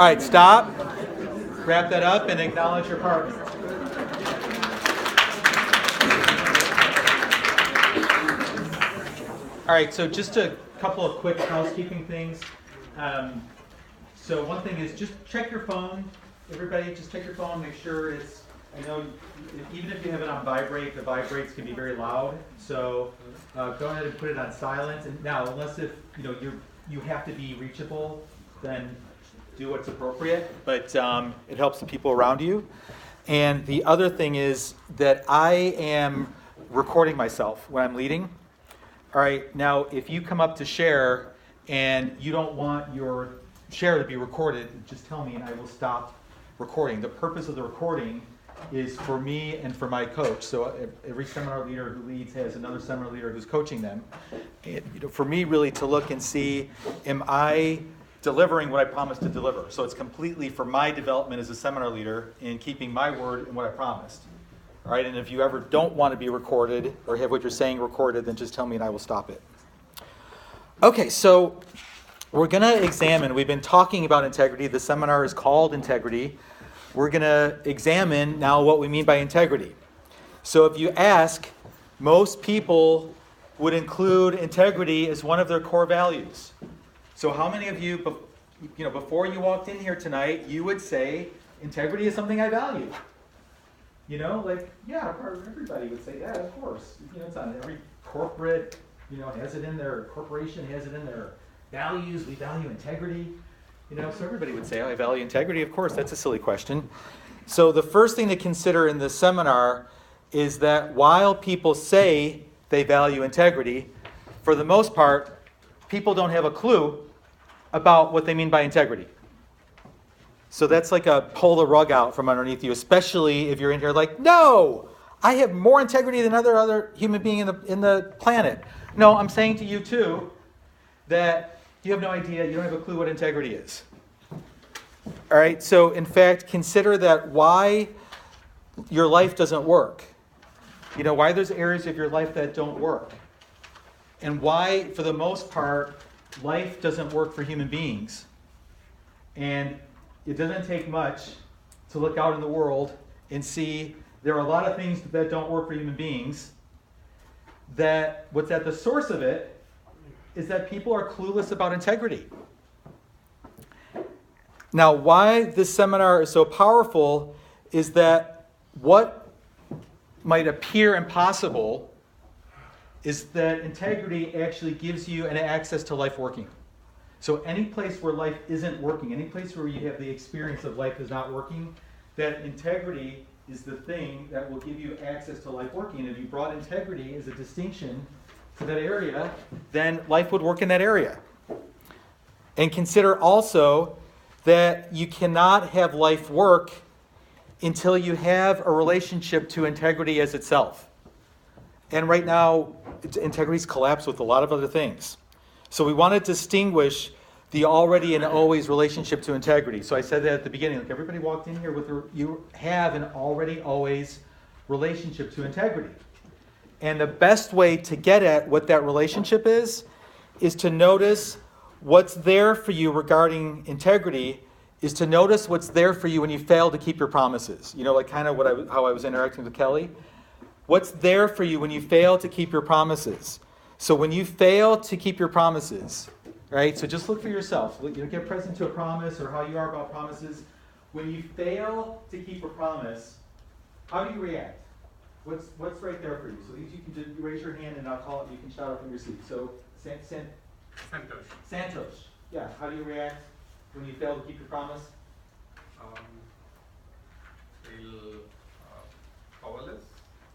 right, stop. Wrap that up and acknowledge your partner. All right, so just a couple of quick housekeeping things. So one thing is just check your phone. Everybody, just check your phone, make sure it's, I know, even if you have it on vibrate, the vibrates can be very loud. So go ahead and put it on silent. And now, unless if you have to be reachable, then do what's appropriate. But it helps the people around you. And the other thing is that I am recording myself when I'm leading. All right, now if you come up to share and you don't want your share to be recorded, just tell me and I will stop recording. The purpose of the recording is for me and for my coach. So every seminar leader who leads has another seminar leader who's coaching them. And, for me really to look and see, am I delivering what I promised to deliver? So it's completely for my development as a seminar leader in keeping my word and what I promised. All right, and if you ever don't want to be recorded or have what you're saying recorded, then just tell me and I will stop it. Okay, so we're going to examine, we've been talking about integrity. The seminar is called Integrity. We're going to examine now what we mean by integrity. So if you ask, most people would include integrity as one of their core values. So how many of you, before you walked in here tonight, you would say, integrity is something I value? Everybody would say, yeah, of course. It's on every corporate, has it in their corporation, has it in their values. We value integrity. So everybody would say, oh, I value integrity. Of course, that's a silly question. So the first thing to consider in this seminar is that while people say they value integrity, for the most part, people don't have a clue about what they mean by integrity. So that's like a pull the rug out from underneath you, especially if you're in here like, no, I have more integrity than other human being in the planet. No, I'm saying to you too that you have no idea, you don't have a clue what integrity is. All right, so in fact, consider that why your life doesn't work. Why there's areas of your life that don't work. And why, for the most part, life doesn't work for human beings. And it doesn't take much to look out in the world and see there are a lot of things that don't work for human beings. That what's at the source of it is that people are clueless about integrity. Now, why this seminar is so powerful is that what might appear impossible is that integrity actually gives you an access to life working. So any place where life isn't working, any place where you have the experience of life is not working, that integrity is the thing that will give you access to life working. And if you brought integrity as a distinction to that area, then life would work in that area. And consider also that you cannot have life work until you have a relationship to integrity as itself. And right now, integrity's collapsed with a lot of other things. So we want to distinguish the already and always relationship to integrity. So I said that at the beginning. Like everybody walked in here with you have an already always relationship to integrity. And the best way to get at what that relationship is to notice what's there for you regarding integrity, is to notice what's there for you when you fail to keep your promises. Like kind of how I was interacting with Kelly. What's there for you when you fail to keep your promises? So when you fail to keep your promises, right? So just look for yourself. Get present to a promise or how you are about promises. When you fail to keep a promise, how do you react? What's right there for you? So these you can just raise your hand and I'll call it. You can shout out from your seat. So Santosh. Yeah. How do you react when you fail to keep your promise? Feel powerless.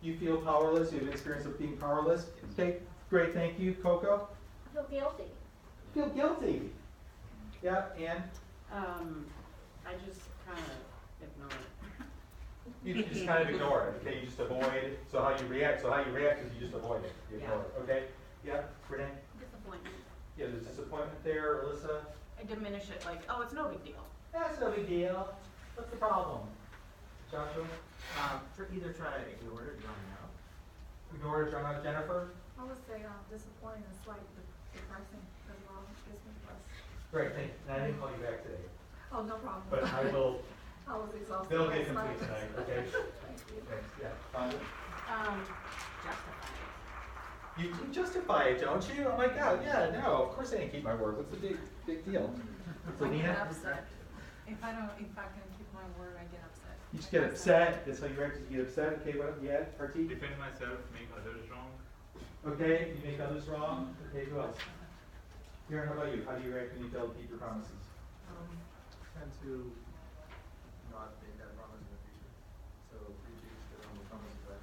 You feel powerless. You have an experience of being powerless. Okay. Great, thank you. Coco? I feel guilty. Feel guilty. Yeah, Ann? I just kind of ignore it. You just kind of ignore it. Okay, you just avoid. So how you react is you just avoid it. You ignore it. Okay? Yeah, Renee? Disappointment. Yeah, there's disappointment there. Alyssa? I diminish it like, oh, it's no big deal. That's no big deal. What's the problem? Joshua? Either try to ignore it or drown it out. Ignore it, drown out. Jennifer? I would say disappointing is like depressing as well. It gets me depressed. Great, thank you. And I didn't call you back today. Oh, no problem. but I will, I was exhausted. they'll get last complete night. tonight, okay? Thank you. Thanks, yeah. Fonda? Justify You justify it, don't you? Oh my God, yeah, no, of course I didn't keep my word. What's the big deal? So I get Nina? upset. If I can keep my word, I get upset. You just get upset, that's how you react, you get upset, okay, what, yeah, Artie? Defend myself, make others wrong. Okay, you make others wrong, okay, who else? Karen, how about you? How do you react when you fail to keep your promises? Tend to not make that promise in the future. So reduce the number of promises that.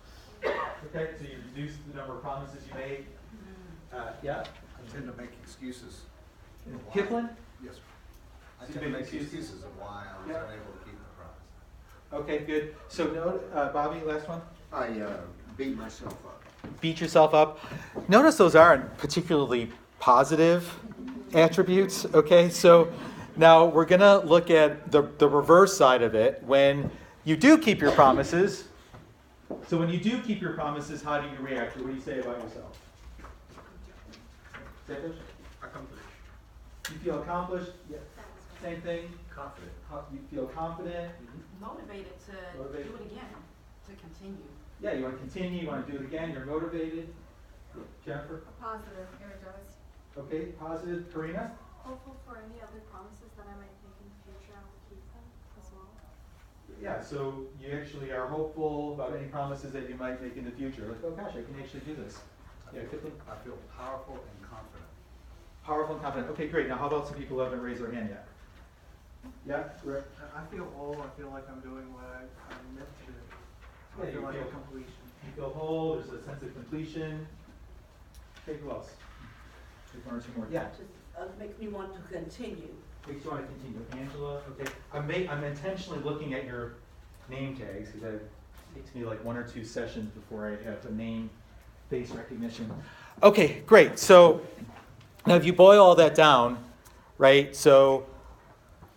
Okay, so you reduce the number of promises you made. Yeah? I tend to make excuses. Kipling? Yes, sir. I So you tend to make make excuses of why I was Yeah. unable to keep the promise. Okay, good. So, Bobby, last one? I beat myself up. Beat yourself up. Notice those aren't particularly positive attributes, okay? So now we're going to look at the reverse side of it. When you do keep your promises, so when you do keep your promises, how do you react? Or what do you say about yourself? Satish? Accomplish. You feel accomplished? Yeah. Same thing? Confident. You feel confident? Motivated to Motivated. do it again, to continue. Yeah, you want to continue, you want to do it again, you're motivated. Jennifer? Positive, energized. Okay, positive. Karina? Hopeful for any other promises that I might make in the future, I will keep them as well. Yeah, so you actually are hopeful about any promises that you might make in the future. Like, oh gosh, I can actually do this. Yeah, Kipling? I feel powerful and confident. Powerful and confident. Okay, great. Now how about some people who haven't raised their hand yet? Yeah, Rick? I feel whole. I feel like I'm doing what I'm meant to do. Yeah, I you feel like feel- a completion. You feel whole, there's a sense of completion. Okay, who else? Take one or two more. Yeah. Just makes me want to continue. Makes you want to continue. Angela, okay. I'm intentionally looking at your name tags because it takes me like 1 or 2 sessions before I have a name face recognition. Okay, great. So now if you boil all that down, right? So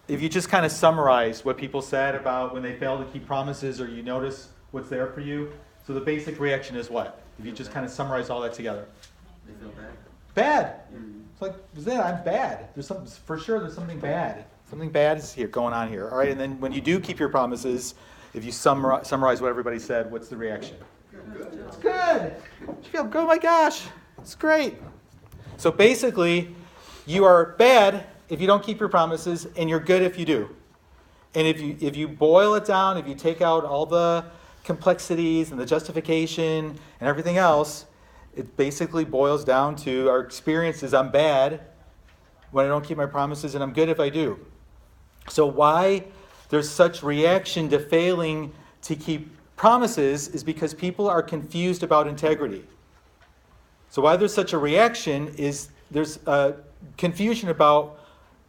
if you just kind of summarize what people said about when they fail to keep promises or you notice what's there for you. So the basic reaction is what? If you just kind of summarize all that together. They feel bad. Bad. It's like, I'm bad. There's something, for sure there's something bad. Something bad is here, going on here. All right, and then when you do keep your promises, if you summarize what everybody said, what's the reaction? Good. It's good. You feel good, oh my gosh, it's great. So basically, you are bad if you don't keep your promises, and you're good if you do. And if you boil it down, if you take out all the complexities and the justification and everything else, it basically boils down to our experience is I'm bad when I don't keep my promises, and I'm good if I do. So why there's such reaction to failing to keep promises is because people are confused about integrity. So why there's such a reaction is there's a confusion about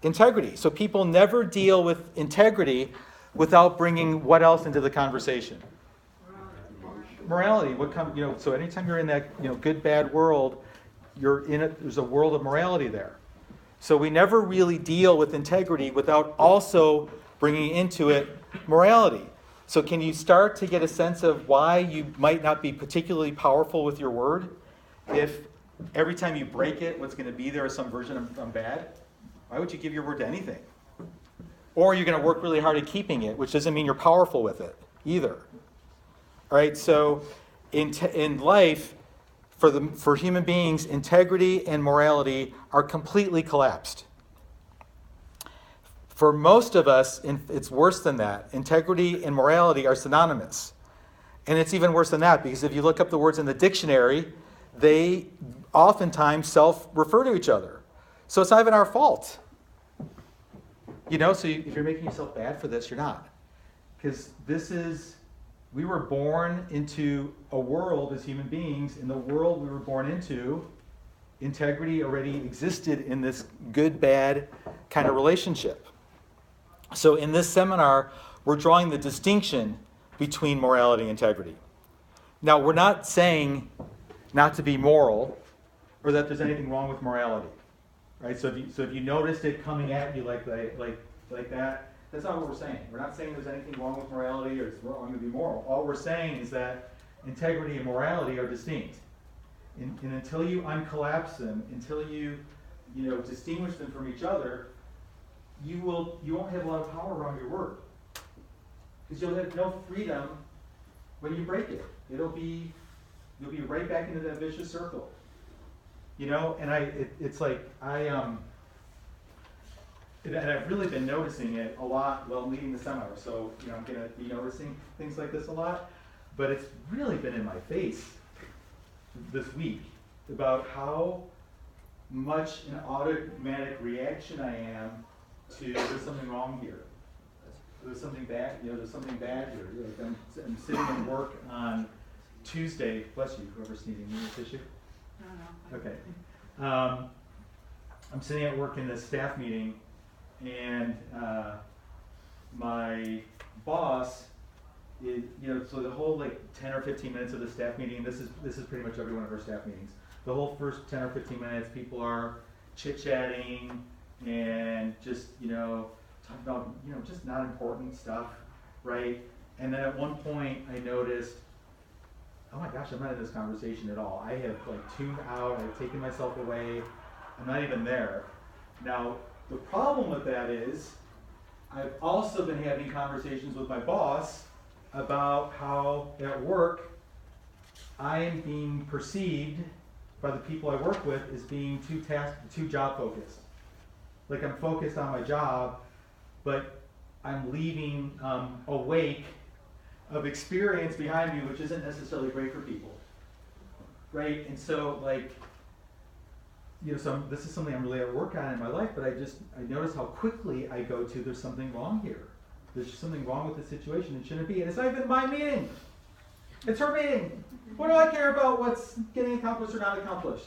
integrity. So people never deal with integrity without bringing what else into the conversation? Morality. So anytime you're in that good bad world, you're in it. There's a world of morality there. So we never really deal with integrity without also bringing into it morality. So can you start to get a sense of why you might not be particularly powerful with your word if every time you break it, what's going to be there is some version of bad? Why would you give your word to anything? Or you're going to work really hard at keeping it, which doesn't mean you're powerful with it either. All right, so in life, for human beings, integrity and morality are completely collapsed. For most of us, it's worse than that. Integrity and morality are synonymous. And it's even worse than that, because if you look up the words in the dictionary, they oftentimes self-refer to each other. So it's not even our fault. So if you're making yourself bad for this, you're not. Because we were born into a world as human beings. In the world we were born into, integrity already existed in this good-bad kind of relationship. So in this seminar, we're drawing the distinction between morality and integrity. Now, we're not saying not to be moral or that there's anything wrong with morality. Right? So if you noticed it coming at you like that, that's not what we're saying. We're not saying there's anything wrong with morality or it's wrong to be moral. All we're saying is that integrity and morality are distinct. And until you uncollapse them, until you distinguish them from each other, you won't have a lot of power around your word. Because you'll have no freedom when you break it. You'll be right back into that vicious circle. You know, and and I've really been noticing it a lot while leading the seminar. So, you know, I'm gonna be noticing things like this a lot, but it's really been in my face this week about how much an automatic reaction I am to there's something wrong here. There's something bad, you know, there's something bad here. Like I'm sitting at work on Tuesday, bless you, whoever's needing me a tissue. No. Okay. I'm sitting at work in this staff meeting, and my boss is, you know, so the whole like 10 or 15 minutes of the staff meeting, this is pretty much every one of our staff meetings. The whole first 10 or 15 minutes, people are chit-chatting and just, you know, talking about, you know, just not important stuff, right? And then at one point I noticed, oh my gosh, I'm not in this conversation at all. I have like tuned out, I've taken myself away, I'm not even there. Now, the problem with that is, I've also been having conversations with my boss about how at work, I am being perceived by the people I work with as being too job focused. Like I'm focused on my job, but I'm leaving a wake of experience behind me, which isn't necessarily great for people, right? And so, like, you know, this is something I'm really at work on in my life, but I notice how quickly I go to, there's something wrong here. There's something wrong with the situation, it shouldn't be. And it's not even my meeting. It's her meeting. What do I care about what's getting accomplished or not accomplished?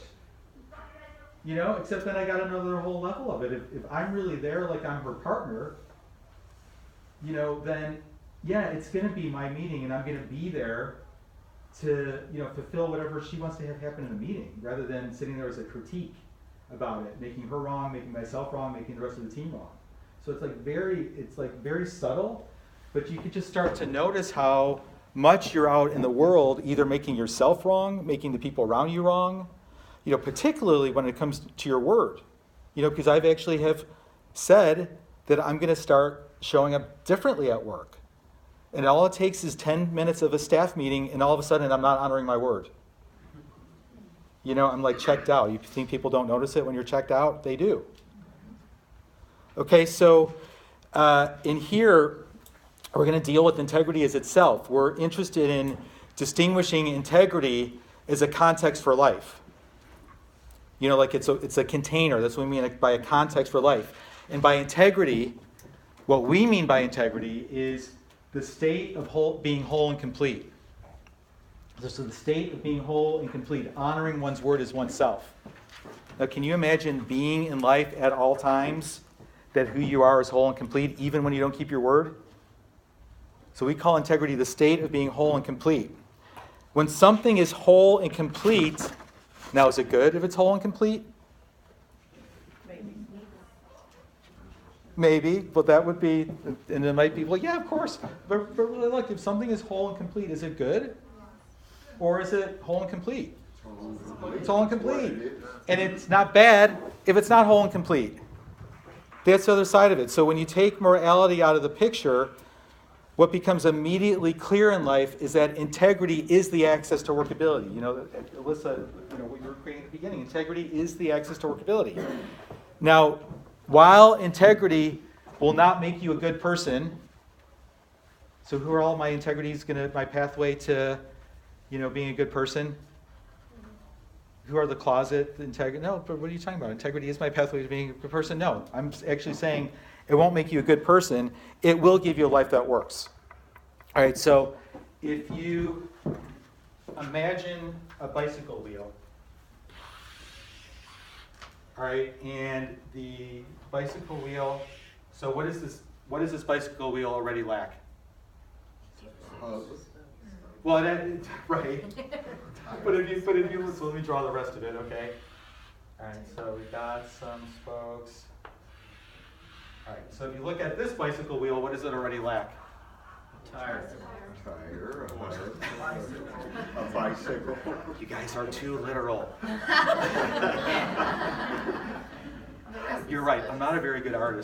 You know, except then I got another whole level of it. If I'm really there like I'm her partner, you know, then yeah, it's going to be my meeting, and I'm going to be there to, you know, fulfill whatever she wants to have happen in the meeting, rather than sitting there as a critique about it, making her wrong, making myself wrong, making the rest of the team wrong. So it's like very subtle, but you could just start to notice how much you're out in the world, either making yourself wrong, making the people around you wrong, you know, particularly when it comes to your word. You know, because I've actually have said that I'm going to start showing up differently at work. And all it takes is 10 minutes of a staff meeting, and all of a sudden I'm not honoring my word. You know, I'm like checked out. You think people don't notice it when you're checked out? They do. Okay, so in here, we're going to deal with integrity as itself. We're interested in distinguishing integrity as a context for life. You know, like it's a container. That's what we mean by a context for life. And by integrity, what we mean by integrity is the state of being whole and complete. So the state of being whole and complete, honoring one's word as oneself. Now, can you imagine being in life at all times that who you are is whole and complete, even when you don't keep your word? So we call integrity the state of being whole and complete. When something is whole and complete, now is it good if it's whole and complete? Maybe, but that would be, and it might be, well, yeah, of course. But really, look, if something is whole and complete, is it good? Or is it whole and complete? It's whole and complete. And it's not bad if it's not whole and complete. That's the other side of it. So when you take morality out of the picture, what becomes immediately clear in life is that integrity is the access to workability. You know, Alyssa, you know, what you were creating at the beginning, integrity is the access to workability. Now, while integrity will not make you a good person, so who are all my integrities my pathway to, you know, being a good person? Who are the closet integrity? No, but what are you talking about? Integrity is my pathway to being a good person? No, I'm actually saying it won't make you a good person. It will give you a life that works. All right, so if you imagine a bicycle wheel, all right, and the bicycle wheel, so what does this bicycle wheel already lack? Well, right. But if you so let me draw the rest of it, okay? All right, so we got some spokes. All right, so if you look at this bicycle wheel, what does it already lack? Tire. A bicycle. You guys are too literal. You're right, I'm not a very good artist.